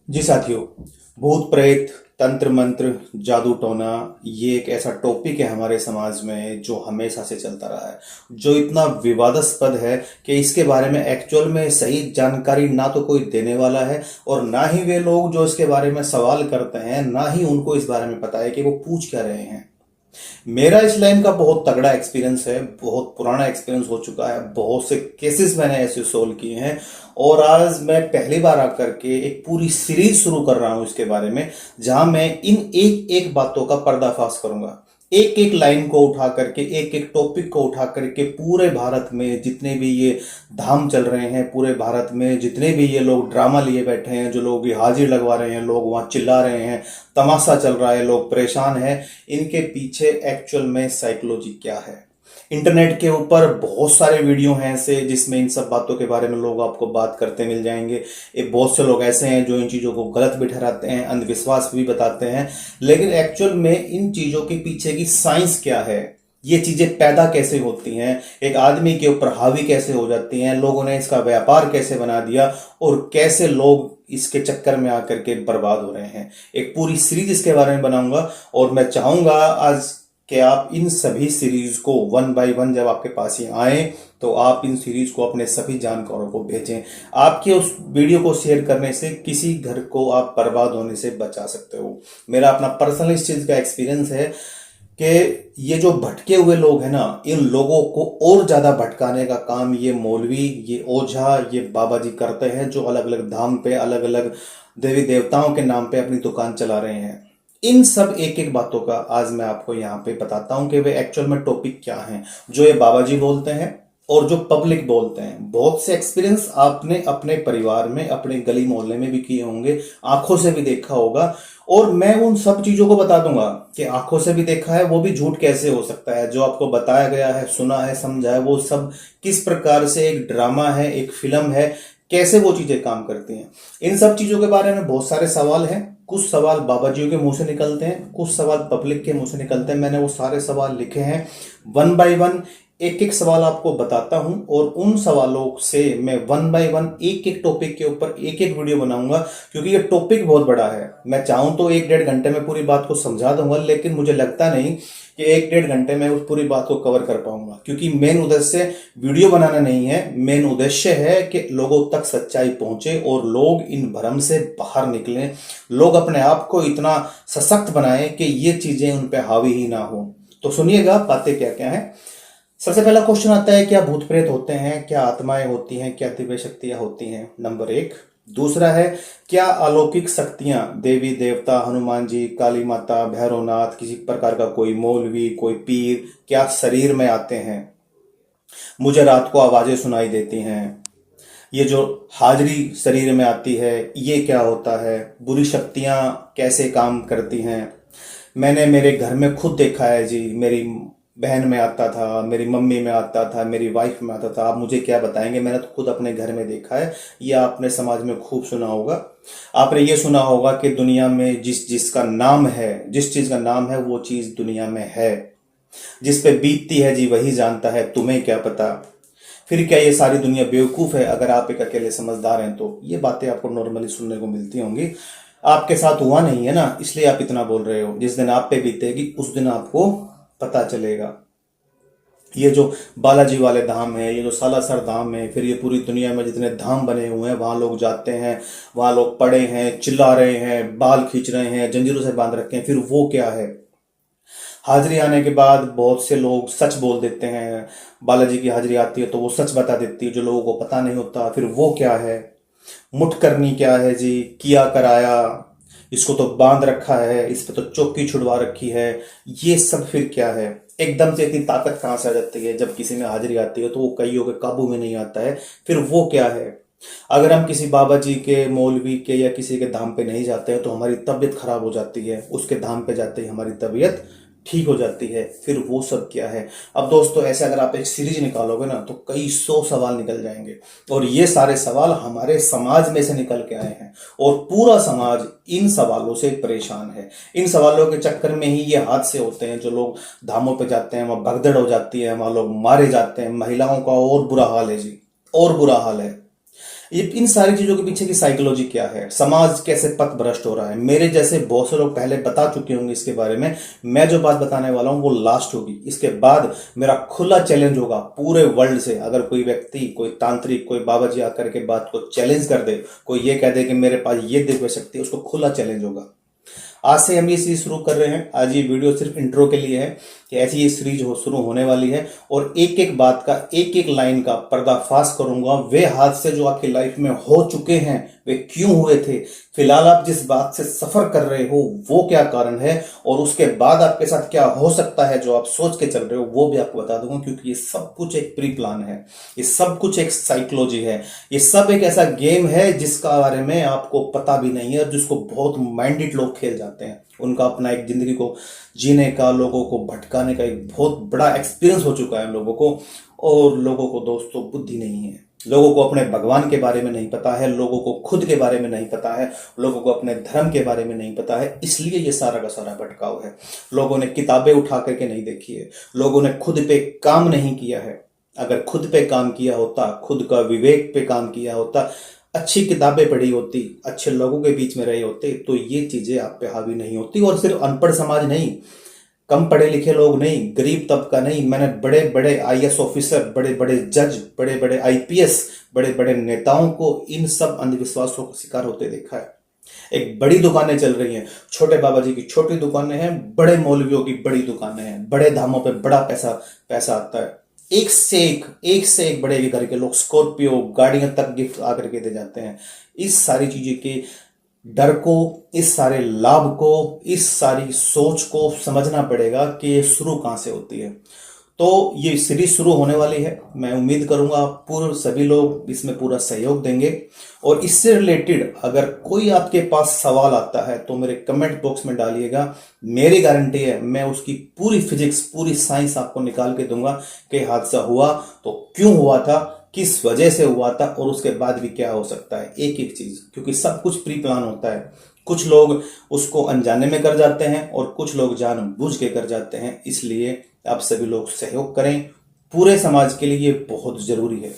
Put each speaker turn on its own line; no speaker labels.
जी साथियों, भूत प्रेत, तंत्र मंत्र, जादू टोना, ये एक ऐसा टॉपिक है हमारे समाज में जो हमेशा से चलता रहा है, जो इतना विवादास्पद है कि इसके बारे में एक्चुअल में सही जानकारी ना तो कोई देने वाला है और ना ही वे लोग जो इसके बारे में सवाल करते हैं ना ही उनको इस बारे में पता है कि वो पूछ क्या रहे हैं। मेरा इस लाइन का बहुत तगड़ा एक्सपीरियंस है, बहुत पुराना एक्सपीरियंस हो चुका है, बहुत से केसेस मैंने ऐसे सोल्व किए हैं और आज मैं पहली बार आकर के एक पूरी सीरीज शुरू कर रहा हूं इसके बारे में, जहां मैं इन एक एक बातों का पर्दाफाश करूंगा। एक एक लाइन को उठा करके, एक एक टॉपिक को उठा करके पूरे भारत में जितने भी ये धाम चल रहे हैं, पूरे भारत में जितने भी ये लोग ड्रामा लिए बैठे हैं, जो लोग ये हाजिर लगवा रहे हैं, लोग वहां चिल्ला रहे हैं, तमाशा चल रहा है, लोग परेशान हैं, इनके पीछे एक्चुअल में साइकोलॉजी क्या है। इंटरनेट के ऊपर बहुत सारे वीडियो हैं ऐसे जिसमें इन सब बातों के बारे में लोग आपको बात करते मिल जाएंगे। ये बहुत से लोग ऐसे हैं जो इन चीजों को गलत भी ठहराते हैं, अंधविश्वास भी बताते हैं, लेकिन एक्चुअल में इन चीजों के पीछे की साइंस क्या है, ये चीजें पैदा कैसे होती हैं, एक आदमी के ऊपर हावी कैसे हो जाती हैं, लोगों ने इसका व्यापार कैसे बना दिया और कैसे लोग इसके चक्कर में आकर के बर्बाद हो रहे हैं। एक पूरी सीरीज इसके बारे में बनाऊंगा और मैं चाहूंगा आज कि आप इन सभी सीरीज को वन बाय वन जब आपके पास ही आए तो आप इन सीरीज को अपने सभी जानकारों को भेजें। आपके उस वीडियो को शेयर करने से किसी घर को आप बर्बाद होने से बचा सकते हो। मेरा अपना पर्सनल इस चीज का एक्सपीरियंस है कि ये जो भटके हुए लोग हैं ना, इन लोगों को और ज्यादा भटकाने का काम ये मौलवी, ये ओझा, ये बाबा जी करते हैं, जो अलग अलग धाम पे, अलग अलग देवी देवताओं के नाम पे अपनी दुकान चला रहे हैं। इन सब एक एक बातों का आज मैं आपको यहाँ पे बताता हूं कि वे एक्चुअल में टॉपिक क्या हैं, जो ये बाबा जी बोलते हैं और जो पब्लिक बोलते हैं। बहुत से एक्सपीरियंस आपने अपने परिवार में, अपने गली मोहल्ले में भी किए होंगे, आंखों से भी देखा होगा, और मैं उन सब चीजों को बता दूंगा कि आंखों से भी देखा है वो भी झूठ कैसे हो सकता है, जो आपको बताया गया है, सुना है, समझा है, वो सब किस प्रकार से एक ड्रामा है, एक फिल्म है, कैसे वो चीजें काम करती हैं। इन सब चीजों के बारे में बहुत सारे सवाल हैं। कुछ सवाल बाबा जी के मुंह से निकलते हैं, कुछ सवाल पब्लिक के मुंह से निकलते हैं। मैंने वो सारे सवाल लिखे हैं, वन बाय वन एक एक सवाल आपको बताता हूं और उन सवालों से मैं वन बाय वन एक एक टॉपिक के ऊपर एक एक वीडियो बनाऊंगा, क्योंकि ये टॉपिक बहुत बड़ा है। मैं चाहूं तो एक डेढ़ घंटे में पूरी बात को समझा दूंगा, लेकिन मुझे लगता नहीं कि एक डेढ़ घंटे में उस पूरी बात को कवर कर पाऊंगा, क्योंकि मेन उद्देश्य वीडियो बनाना नहीं है। मेन उद्देश्य है कि लोगों तक सच्चाई पहुंचे और लोग इन भ्रम से बाहर निकलें, लोग अपने आप को इतना सशक्त बनाएं कि ये चीजें उन पे हावी ही ना हो। तो सुनिएगा बातें क्या क्या है। सबसे पहला क्वेश्चन आता है, क्या भूत प्रेत होते हैं, क्या आत्माएं होती हैं, क्या दिव्य शक्तियां होती हैं, नंबर एक। दूसरा है, क्या अलौकिक शक्तियां, देवी देवता, हनुमान जी, काली माता, भैरवनाथ, किसी प्रकार का कोई मौलवी, कोई पीर, क्या शरीर में आते हैं? मुझे रात को आवाजें सुनाई देती हैं, ये जो हाजरी शरीर में आती है, ये क्या होता है? बुरी शक्तियां कैसे काम करती हैं? मैंने मेरे घर में खुद देखा है जी, मेरी बहन में आता था, मेरी मम्मी में आता था, मेरी वाइफ में आता था। आप मुझे क्या बताएंगे, मैंने तो खुद अपने घर में देखा है। ये आपने समाज में खूब सुना होगा। आपने ये सुना होगा कि दुनिया में जिस जिसका नाम है, जिस चीज का नाम है वो चीज दुनिया में है, जिस पे बीतती है जी वही जानता है, तुम्हें क्या पता। फिर क्या ये सारी दुनिया बेवकूफ है अगर आप एक अकेले समझदार हैं? तो ये बातें आपको नॉर्मली सुनने को मिलती होंगी। आपके साथ हुआ नहीं है ना, इसलिए आप इतना बोल रहे हो। जिस दिन आप पे बीतेगी उस दिन आपको पता चलेगा। ये जो बालाजी वाले धाम है, ये जो सालासर धाम है, फिर ये पूरी दुनिया में जितने धाम बने हुए हैं वहां लोग जाते हैं, वहां लोग पड़े हैं, चिल्ला रहे हैं, बाल खींच रहे हैं, जंजीरों से बांध रखे हैं। फिर वो क्या है? हाजिरी आने के बाद बहुत से लोग सच बोल देते हैं। बालाजी की हाजिरी आती है तो वो सच बता देती है, जो लोगों को पता नहीं होता। फिर वो क्या है? मुठ करनी क्या है जी? किया कराया, इसको तो बांध रखा है, इस पे तो चौकी छुड़वा रखी है, ये सब फिर क्या है? एकदम से इतनी ताकत कहां से आ जाती है? जब किसी में हाजिरी आती है तो वो कईयों के काबू में नहीं आता है। फिर वो क्या है? अगर हम किसी बाबा जी के, मौलवी के या किसी के धाम पे नहीं जाते हैं तो हमारी तबीयत खराब हो जाती है, उसके धाम पे जाते ही हमारी तबीयत ठीक हो जाती है। फिर वो सब क्या है? अब दोस्तों, ऐसे अगर आप एक सीरीज निकालोगे ना तो कई सौ सवाल निकल जाएंगे, और ये सारे सवाल हमारे समाज में से निकल के आए हैं और पूरा समाज इन सवालों से परेशान है। इन सवालों के चक्कर में ही ये हादसे होते हैं। जो लोग धामों पे जाते हैं वहां भगदड़ हो जाती है, वहां लोग मारे जाते हैं, महिलाओं का और बुरा हाल है जी, और बुरा हाल है। ये इन सारी चीजों के पीछे की साइकोलॉजी क्या है, समाज कैसे पथ भ्रष्ट हो रहा है, मेरे जैसे बहुत से लोग पहले बता चुके होंगे इसके बारे में। मैं जो बात बताने वाला हूं वो लास्ट होगी। इसके बाद मेरा खुला चैलेंज होगा पूरे वर्ल्ड से। अगर कोई व्यक्ति, कोई तांत्रिक, कोई बाबा जी आकर के बात को चैलेंज कर दे, कोई ये कह दे कि मेरे पास ये दिव्य शक्ति है, उसको खुला चैलेंज होगा। आज से हम ये सीरीज शुरू कर रहे हैं। आज ये वीडियो सिर्फ इंट्रो के लिए है कि ऐसी ये सीरीज शुरू होने वाली है और एक एक बात का, एक एक लाइन का पर्दाफाश करूंगा। वे हादसे जो आपकी लाइफ में हो चुके हैं, वे क्यों हुए थे, फिलहाल आप जिस बात से सफर कर रहे हो वो क्या कारण है, और उसके बाद आपके साथ क्या हो सकता है जो आप सोच के चल रहे हो, वो भी आपको बता दूंगा। क्योंकि ये सब कुछ एक प्री प्लान है, ये सब कुछ एक साइकोलॉजी है, ये सब एक ऐसा गेम है जिसका बारे में आपको पता भी नहीं है और जिसको बहुत माइंडेड लोग खेल जाते हैं। उनका अपना एक जिंदगी को जीने का, लोगों को भटकाने का एक बहुत बड़ा एक्सपीरियंस हो चुका है लोगों को। और लोगों को दोस्तों बुद्धि नहीं है, लोगों को अपने भगवान के बारे में नहीं पता है, लोगों को खुद के बारे में नहीं पता है, लोगों को अपने धर्म के बारे में नहीं पता है। इसलिए ये सारा का सारा भटकाव है। लोगों ने किताबें उठा करके नहीं देखी है, लोगों ने खुद पे काम नहीं किया है। अगर खुद पे काम किया होता, खुद का विवेक पे काम किया होता, अच्छी किताबें पढ़ी होती, अच्छे लोगों के बीच में रहे होते, तो ये चीजें आप पे हावी नहीं होती। और सिर्फ अनपढ़ समाज नहीं, कम पढ़े लिखे लोग नहीं, गरीब तबका नहीं, मैंने बड़े बड़े आईएएस ऑफिसर, बड़े बड़े जज, बड़े बड़े आईपीएस, बड़े बड़े नेताओं को इन सब अंधविश्वासों का शिकार होते देखा है। एक बड़ी दुकानें चल रही हैं, छोटे बाबा जी की छोटी दुकानें हैं, बड़े मौलवियों की बड़ी दुकानें हैं, बड़े धामों पे बड़ा पैसा आता है। एक से एक बड़े घर के लोग स्कॉर्पियो गाड़ियां तक गिफ्ट आकर के दे जाते हैं। इस सारी चीजें के डर को, इस सारे लाभ को, इस सारी सोच को समझना पड़ेगा कि ये शुरू कहां से होती है। तो ये सीरीज शुरू होने वाली है। मैं उम्मीद करूंगा पूरे सभी लोग इसमें पूरा सहयोग देंगे। और इससे रिलेटेड अगर कोई आपके पास सवाल आता है तो मेरे कमेंट बॉक्स में डालिएगा। मेरी गारंटी है, मैं उसकी पूरी फिजिक्स, पूरी साइंस आपको निकाल के दूंगा कि हादसा हुआ तो क्यों हुआ था, किस वजह से हुआ था, और उसके बाद भी क्या हो सकता है। एक एक चीज, क्योंकि सब कुछ प्री प्लान होता है। कुछ लोग उसको अनजाने में कर जाते हैं और कुछ लोग जानबूझ के कर जाते हैं। इसलिए आप सभी लोग सहयोग करें, पूरे समाज के लिए ये बहुत जरूरी है।